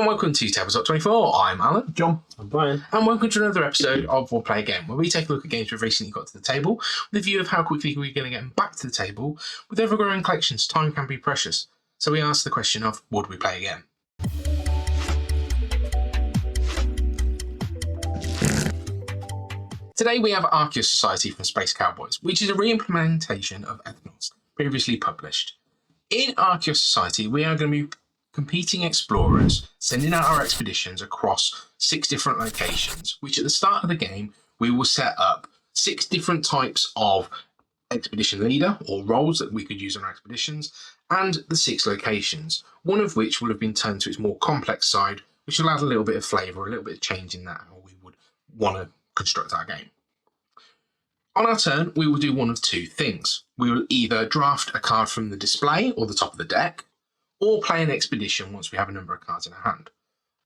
And welcome to Tabletop 24. I'm Alan. John. I'm Brian. And welcome to another episode of We'll Play a Game, where we take a look at games we've recently got to the table with a view of how quickly we're going to get them back to the table. With ever-growing collections, time can be precious. So we ask the question of, would we play again? Today we have Archeos Society from Space Cowboys, which is a re-implementation of Ethnos, previously published. In Archeos Society, we are going to be competing explorers, sending out our expeditions across 6 different locations, which at the start of the game, we will set up 6 different types of expedition leader or roles that we could use on our expeditions, and the 6 locations, one of which will have been turned to its more complex side, which will add a little bit of flavour, a little bit of change in that, how we would want to construct our game. On our turn, we will do one of 2 things. We will either draft a card from the display or the top of the deck, or play an expedition once we have a number of cards in our hand.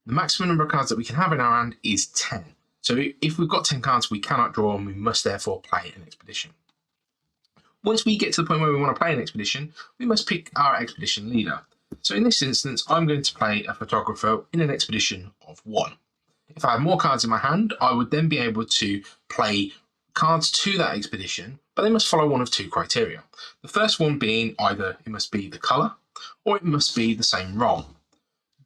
The maximum number of cards that we can have in our hand is 10. So if we've got 10 cards, we cannot draw and we must therefore play an expedition. Once we get to the point where we want to play an expedition, we must pick our expedition leader. So in this instance, I'm going to play a photographer in an expedition of 1. If I have more cards in my hand, I would then be able to play cards to that expedition, but they must follow one of 2 criteria. The first one being either it must be the colour, or it must be the same role.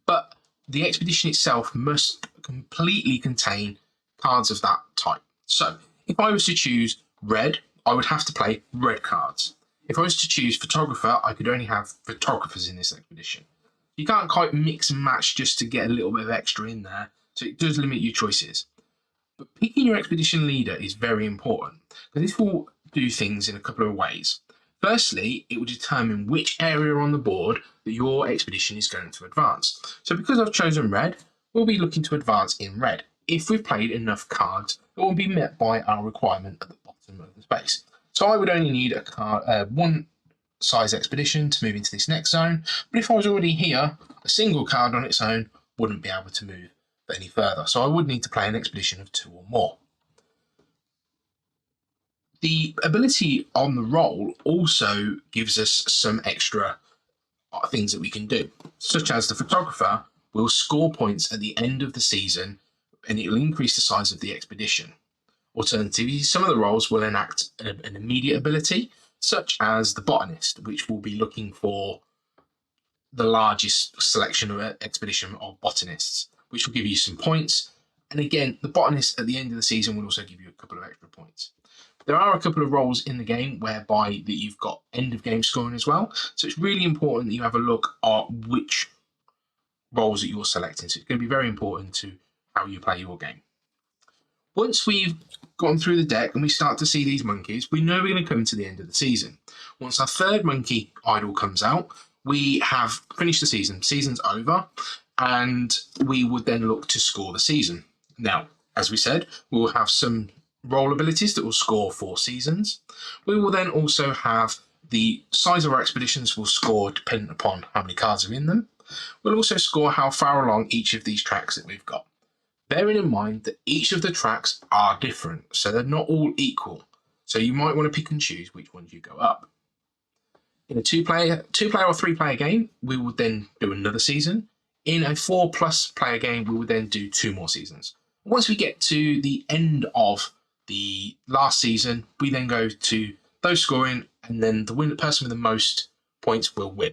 But the expedition itself must completely contain cards of that type. So if I was to choose red, I would have to play red cards. If I was to choose photographer, I could only have photographers in this expedition. You can't quite mix and match just to get a little bit of extra in there, so it does limit your choices. But picking your expedition leader is very important, because this will do things in a couple of ways. Firstly, it will determine which area on the board that your expedition is going to advance. So because I've chosen red, we'll be looking to advance in red. If we've played enough cards, it will be met by our requirement at the bottom of the space. So I would only need a card, one size expedition to move into this next zone. But if I was already here, a single card on its own wouldn't be able to move any further. So I would need to play an expedition of 2 or more. The ability on the roll also gives us some extra things that we can do, such as the photographer will score points at the end of the season and it will increase the size of the expedition. Alternatively, some of the roles will enact an immediate ability, such as the botanist, which will be looking for the largest selection of expedition of botanists, which will give you some points. And again, the botanist at the end of the season will also give you a couple of extra points. There are a couple of roles in the game whereby that you've got end of game scoring as well. So it's really important that you have a look at which roles that you're selecting. So it's going to be very important to how you play your game. Once we've gone through the deck and we start to see these monkeys, we know we're going to come to the end of the season. Once our 3rd monkey idol comes out, we have finished the season. Season's over, and we would then look to score the season. Now, as we said, we'll have some role abilities that will score 4 seasons. We will then also have the size of our expeditions will score dependent upon how many cards are in them. We'll also score how far along each of these tracks that we've got. Bearing in mind that each of the tracks are different, so they're not all equal. So you might want to pick and choose which ones you go up. In a 2-player or 3-player game, we would then do another season. In a 4+ player game, we would then do 2 more seasons. Once we get to the end of the last season, we then go to those scoring, and then the person with the most points will win.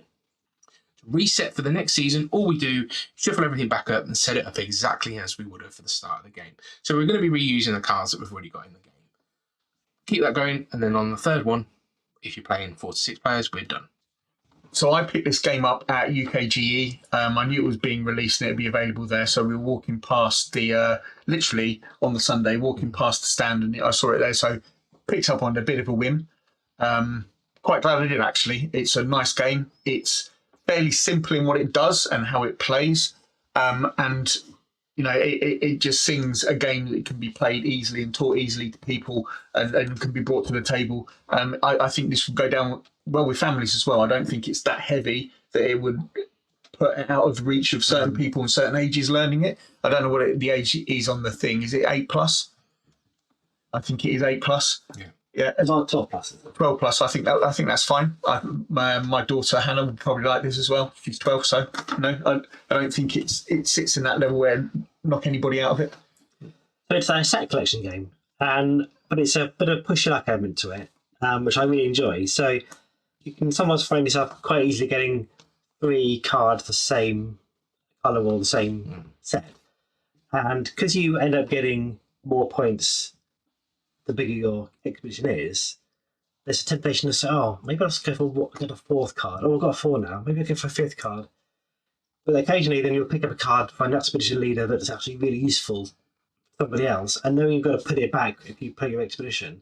To reset for the next season, all we do is shuffle everything back up and set it up exactly as we would have for the start of the game. So we're going to be reusing the cards that we've already got in the game. Keep that going, and then on the 3rd one, if you're playing 4 to 6 players, we're done. So I picked this game up at UKGE. I knew it was being released and it'd be available there. So we were walking past literally on the Sunday, walking past the stand, and I saw it there. So picked up on a bit of a whim. Quite glad I did, actually. It's a nice game. It's fairly simple in what it does and how it plays. And, you know, it just sings a game that can be played easily and taught easily to people and can be brought to the table. I think this would go down well with families as well. I don't think it's that heavy that it would put it out of reach of certain people and certain ages learning it. I don't know what the age is on the thing. Is it 8+? I think it is 8+. Yeah. Yeah, It's on 12 plus. 12 plus. I think that's fine. My daughter Hannah would probably like this as well. She's 12, so no, I don't think it sits in that level where knock anybody out of it. So it's a set collection game, but it's a bit of push your luck element to it, which I really enjoy. So you can sometimes find yourself quite easily getting 3 cards the same colour or the same set, and because you end up getting more points the bigger your expedition is, there's a temptation to say, oh, maybe I'll just go for get a 4th card. Oh, I've got a 4 now. Maybe I'll go for a 5th card. But occasionally then you'll pick up a card, find an expedition leader that's actually really useful for somebody else, and knowing you've got to put it back if you play your expedition,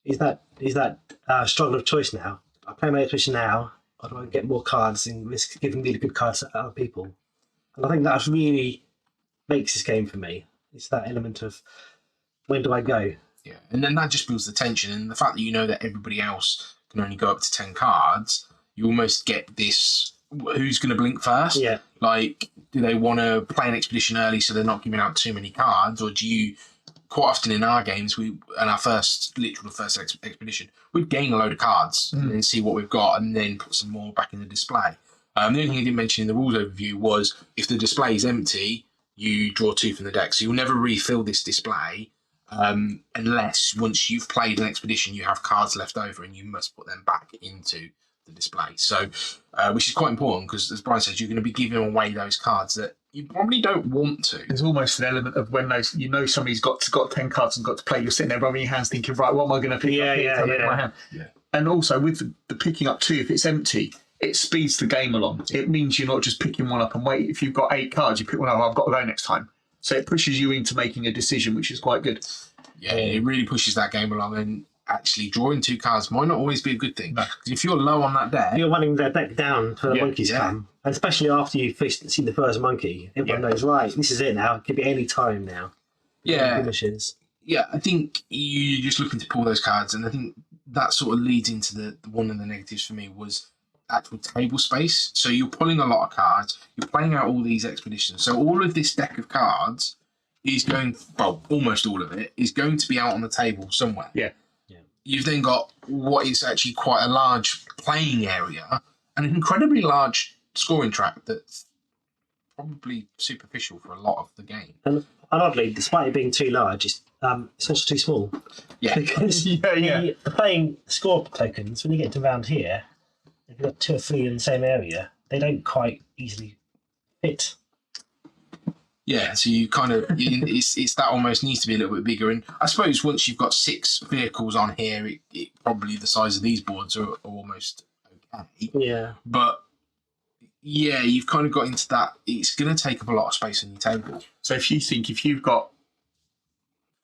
is that strong enough choice now? I play my expedition now, or do I get more cards and risk giving really good cards to other people? And I think that really makes this game for me. It's that element of when do I go? Yeah, and then that just builds the tension, and the fact that you know that everybody else can only go up to 10 cards, you almost get this: who's going to blink first? Yeah. Like, do they want to play an expedition early so they're not giving out too many cards, or do you? Quite often in our games, our first expedition, we'd gain a load of cards and then see what we've got, and then put some more back in the display. The only thing I didn't mention in the rules overview was if the display is empty, you draw 2 from the deck, so you'll never refill this display. Unless once you've played an expedition, you have cards left over and you must put them back into the display. So, which is quite important because, as Brian says, you're going to be giving away those cards that you probably don't want to. There's almost an element of when somebody's got 10 cards and got to play. You're sitting there rubbing your hands, thinking, right, what am I going to pick up here? My hand. Yeah. And also with the picking up 2, if it's empty, it speeds the game along. It means you're not just picking one up and wait. If you've got 8 cards, you pick one up. I've got to go next time. So it pushes you into making a decision, which is quite good. Yeah, it really pushes that game along, and actually drawing 2 cards might not always be a good thing. Because if you're low on that deck, You're running their deck down for the monkeys come, and especially after you've seen the first monkey, everyone knows, right, this is it now. It could be any time now. Yeah. Finishes. Yeah, I think you're just looking to pull those cards, and I think that sort of leads into the one of the negatives for me was actual table space. So you're pulling a lot of cards, you're playing out all these expeditions. So all of this deck of cards is going, well, almost all of it is going to be out on the table somewhere. Yeah. You've then got what is actually quite a large playing area and an incredibly large scoring track that's probably superficial for a lot of the game. And oddly, despite it being too large, it's also too small. Yeah. Because the playing score tokens, when you get to around here, if you've got 2 or 3 in the same area, they don't quite easily fit. Yeah, so you kind of it's that almost needs to be a little bit bigger, and I suppose once you've got 6 vehicles on here, it probably the size of these boards are almost okay. Yeah, but yeah, you've kind of got into that. It's going to take up a lot of space on your table. So if you've got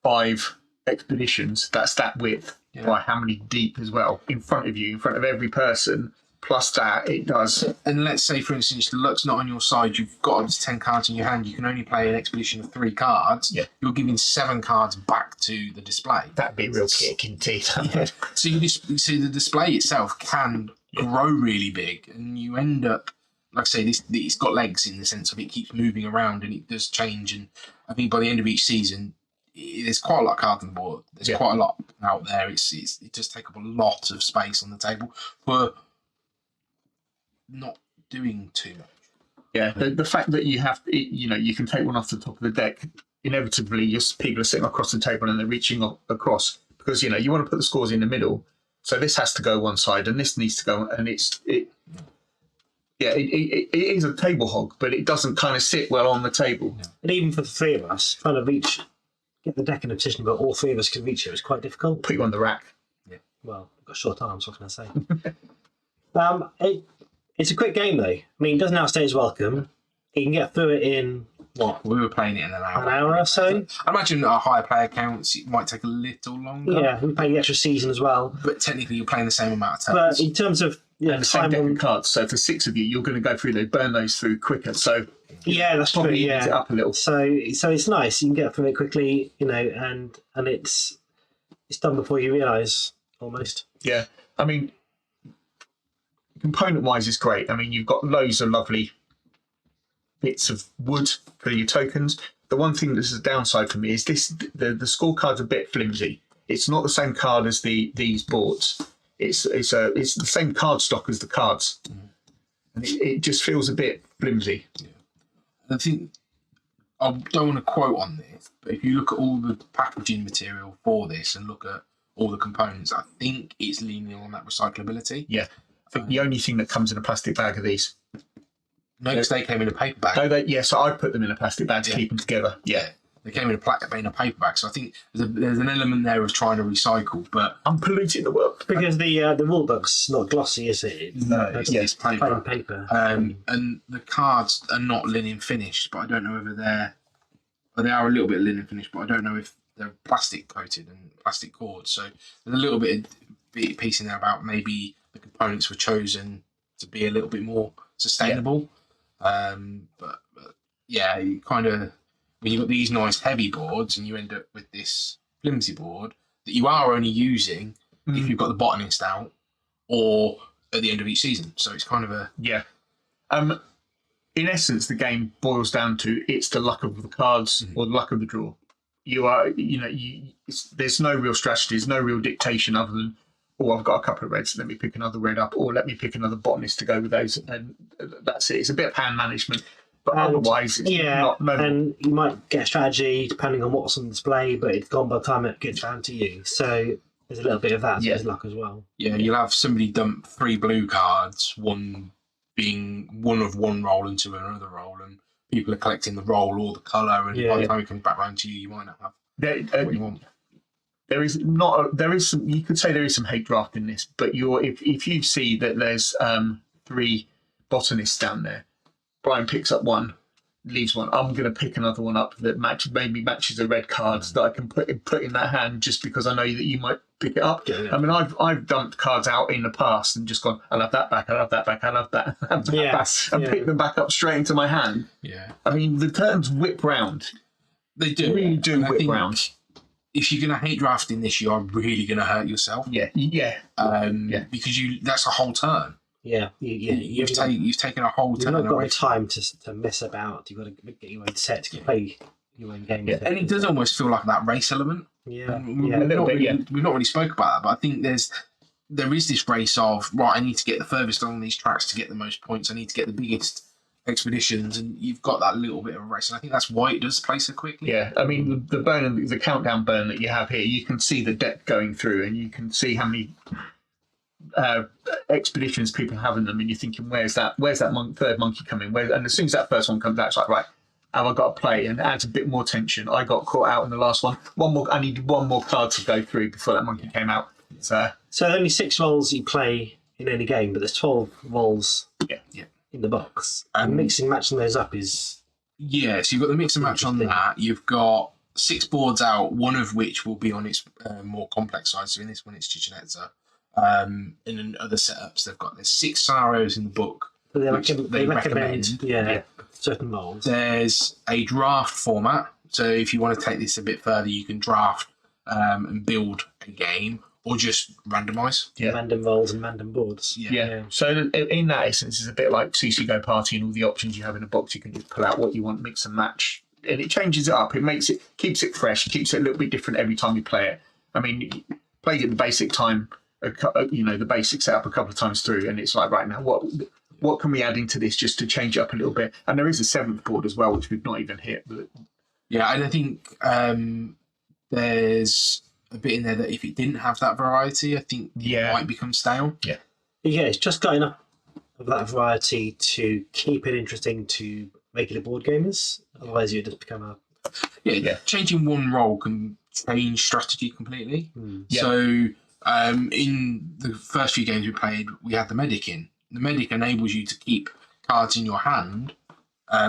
5 expeditions, that's that width by how many deep as well in front of you, in front of every person. Plus that, it does. And let's say, for instance, the luck's not on your side. You've got up to 10 cards in your hand. You can only play an expedition of 3 cards. Yeah. You're giving 7 cards back to the display. That'd be a real kick in teeth. Yeah. So the display itself can grow really big, and you end up, like I say, it's got legs in the sense of it keeps moving around and it does change. And I think by the end of each season, there's quite a lot of cards on the board. There's quite a lot out there. It does take up a lot of space on the table for not doing too much. Yeah, the fact that you have, you can take one off the top of the deck. Inevitably, people are sitting across the table and they're reaching across because you want to put the scores in the middle. So this has to go one side and this needs to go, and it is a table hog, but it doesn't kind of sit well on the table. Yeah. And even for the 3 of us, trying to get the deck in a position where all 3 of us can reach it is quite difficult. Put you on the rack. Yeah. Well, I've got short arms. What can I say? It's a quick game though. I mean, it doesn't outstay its welcome. You can get through it in what? We were playing it in an hour. An hour or so. I imagine at higher player counts, it might take a little longer. Yeah, we played the extra season as well. But technically, you're playing the same amount of But turns. in terms of the same deck of cards, so for 6 of you, you're going to go through burn those through quicker. So yeah, that's true. probably Yeah, ease it up a little. So it's nice. You can get through it quickly, and it's done before you realise almost. Yeah, I mean, component-wise, it's great. I mean, you've got loads of lovely bits of wood for your tokens. The one thing that's a downside for me is the scorecard's a bit flimsy. It's not the same card as these boards. It's the same card stock as the cards, and it just feels a bit flimsy. Yeah. I think I don't want to quote on this, but if you look at all the packaging material for this and look at all the components, I think it's leaning on that recyclability. Yeah, I think the only thing that comes in a plastic bag are these. No, because they came in a paper bag. So I put them in a plastic bag to keep them together. Yeah. They came in a paper bag, so I think there's an element there of trying to recycle, but I'm polluting the world because the rule book's not glossy, is it? It's paper. Paper. And the cards are not linen finished, but I don't know whether they are a little bit linen finished, but I don't know if they're plastic coated and plastic cord. So there's a little bit of piece in there about maybe the components were chosen to be a little bit more sustainable. But yeah, you kind of, when you've got these nice heavy boards and you end up with this flimsy board that you are only using if you've got the botanist out or at the end of each season. So it's kind of a... Yeah. In essence, the game boils down to it's the luck of the cards or the luck of the draw. There's no real strategy, there's no real dictation other than, oh, I've got a couple of reds, let me pick another red up, or let me pick another botanist to go with those, and that's it. It's a bit of hand management. But otherwise, it's not. And you might get a strategy depending on what's on display, but it's gone by the time it gets round to you. So there's a little bit of that as luck as well. Yeah, you'll have somebody dump 3 blue cards, one being one of one roll into another roll, and people are collecting the roll or the colour, and by the time it comes back round to you, you might not have what you want. There is some. You could say there is some hate draft in this, but if you see that there's 3 botanists down there. Brian picks up one, leaves one. I'm going to pick another one up that maybe matches a red card that I can put in that hand just because I know that you might pick it up. Yeah. I mean, I've dumped cards out in the past and just gone, I'll have that back, I'll have that back, I'll have that, back, and pick them back up straight into my hand. Yeah. I mean, the turns whip round. They do. They really do whip round. If you're going to hate drafting this, you are really going to hurt yourself. Yeah. Because that's a whole turn. Yeah, You've taken a whole turn. You've not got the time to mess about. You've got to get your own set to play your own game. Yeah, and it does almost feel like that race element. Yeah, a little bit. We've not really spoke about that, but I think there is this race of, right, I need to get the furthest along these tracks to get the most points. I need to get the biggest expeditions, and you've got that little bit of a race, and I think that's why it does play so quickly. Yeah, I mean the burn, the countdown burn that you have here, you can see the deck going through, and you can see how many expeditions people have in them, and you're thinking, where's that third monkey coming? And as soon as that first one comes out, it's like, right, have I got to play? And it adds a bit more tension. I got caught out in the last one. I needed one more card to go through before that monkey came out. So only 6 roles you play in any game, but there's 12 roles in the box. And mixing and matching those up is... Yeah, so you've got the mix and match on that. You've got 6 boards out, one of which will be on its more complex side. So in this one, it's Chichen Itza. In other setups, there's 6 scenarios in the book. But they recommend certain molds. There's a draft format. So if you want to take this a bit further, you can draft and build a game, or just randomise. Yeah. Random rolls and random boards. Yeah. So in that essence, it's a bit like CC Go Party and all the options you have in a box. You can just pull out what you want, mix and match, and it changes it up. It keeps it fresh, keeps it a little bit different every time you play it. I mean, you played it the basic time. The basic setup a couple of times through, and it's like, right now, what can we add into this just to change it up a little bit? And there is a 7th board as well, which we've not even hit. But... Yeah, and I think there's a bit in there that if it didn't have that variety, I think it might become stale. Yeah, it's just got enough of that variety to keep it interesting to regular board gamers. Otherwise, you just become a changing one role can change strategy completely. So. In the first few games we played, we had the medic in. The medic enables you to keep cards in your hand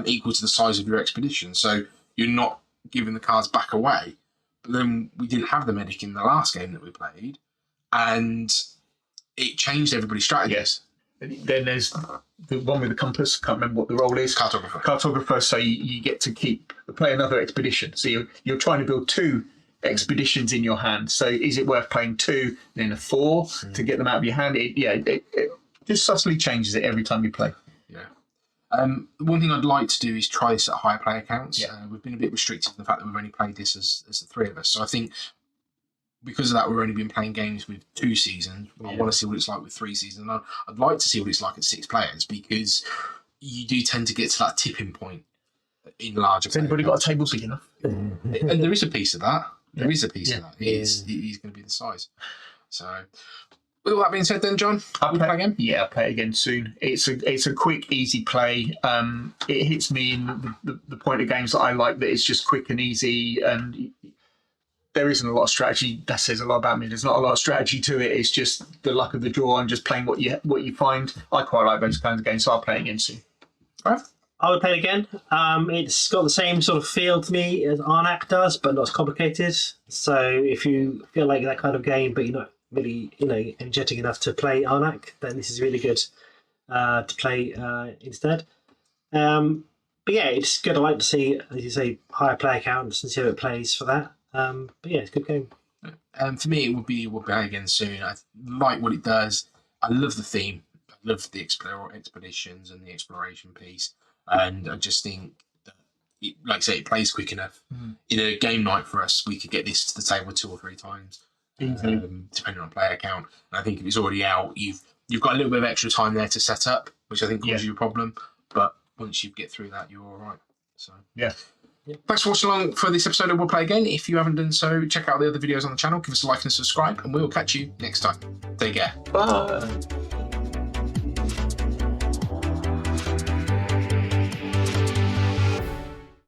equal to the size of your expedition. So you're not giving the cards back away. But then we didn't have the medic in the last game that we played, and it changed everybody's strategies. Yes. Then there's the one with the compass. Can't remember what the role is. Cartographer. So you get to play another expedition. So you're trying to build 2 expeditions in your hand. So is it worth playing 2 then a 4 to get them out of your hand? It just subtly changes it every time you play. One thing I'd like to do is try this at higher player counts. We've been a bit restricted in the fact that we've only played this as the 3 of us. So I think because of that, we've only been playing games with 2 seasons. I want to see what it's like with 3 seasons. I'd like to see what it's like at 6 players, because you do tend to get to that tipping point in larger. Has anybody got a table big enough? And there is a piece of that. There is a piece of that. He's going to be the size. So, with all that being said, then John, I'll play again. Yeah, I'll play it again soon. It's a quick, easy play. It hits me in the point of games that I like, that it's just quick and easy, and there isn't a lot of strategy. That says a lot about me. There's not a lot of strategy to it. It's just the luck of the draw and just playing what you find. I quite like those kinds of games, so I'll play it again soon. All right. I would play it again. It's got the same sort of feel to me as Arnak does, but not as complicated. So if you feel like that kind of game, but you're not really, energetic enough to play Arnak, then this is really good to play instead. But yeah, it's good. I like to see, as you say, higher player counts and see how it plays for that. But yeah, it's a good game. For me, it would be we'll play again soon. I like what it does. I love the theme. I love the expeditions and the exploration piece. And I just think that, like I say, it plays quick enough. In a game night for us, we could get this to the table 2 or 3 times, depending on player count. And I think if it's already out, you've got a little bit of extra time there to set up, which I think causes you a problem. But once you get through that, you're all right. So yeah. Thanks for watching along for this episode of We'll Play Again. If you haven't done so, check out the other videos on the channel, give us a like and a subscribe, and we'll catch you next time. Take care. Bye.